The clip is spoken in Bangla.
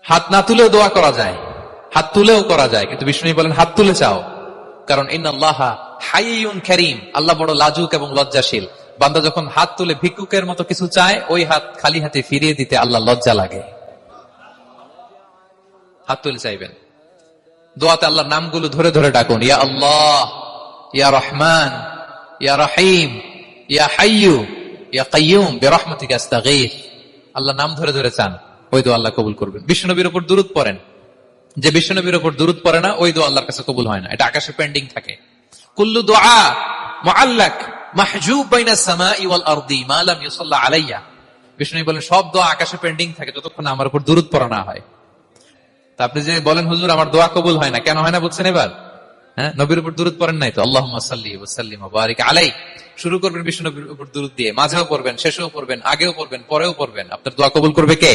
হাত না তুলেও দোয়া করা যায়, হাত তুলেও করা যায়, কিন্তু বিষ্ণু বলেন হাত তুলে চাও, কারণ ইন্নাল্লাহা হাইয়ুন কারীম, আল্লাহ বড় লাজুক এবং লজ্জাশীল। বান্দা যখন হাত তুলে ভিক্ষুকের মতো কিছু চায়, ওই হাত খালি হাতে ফিরিয়ে দিতে আল্লাহ লজ্জা লাগে। হাত তুলে চাইবেন, দোয়াতে আল্লাহর নামগুলো ধরে ধরে ডাকুন, ইয়া আল্লাহ, ইয়া রহমান, ইয়া রহিম, ইয়া হাইয়ু, ইয়া কাইয়ুম বিরহমাতিকা আস্তাগীথ। আল্লাহ নাম ধরে ধরে চান, ওই দোয়া আল্লাহ কবুল করবেন। বিশ্বনবীর উপর দুরূদ পড়েন, যে বিশ্বনবীর উপর দুরূদ পড়ে না, ওই দোয়া আল্লাহর কাছে কবুল হয় না, এটা আকাশে পেন্ডিং থাকে। কুল্লু দুআ মুআল্লাক মাহজুব বাইনাস সামাই ওয়াল আরদি মা লাম ইউসাল্লা আলাইয়া। বিষ্ণু বলেন সব দোয়া আকাশে পেন্ডিং থাকে যতক্ষণ আমার উপর দুরূদ পড়া না হয়। তা আপনি যে বলেন হুজুর আমার দোয়া কবুল হয় না, কেন হয় না বলছেন এবার? হ্যাঁ, নবীর উপর দুরূদ পড়েন নাই তো। আল্লাহুম্মা সাল্লি ওয়া সাল্লিম ওয়া বারিক আলাইহি, শুরু করবেন বিষ্ণু নবীর উপর দুরূদ দিয়ে, মাঝেও পড়বেন, শেষেও পড়বেন, আগেও পড়বেন, পরেও পড়বেন। আপনার দোয়া কবুল করবে কে?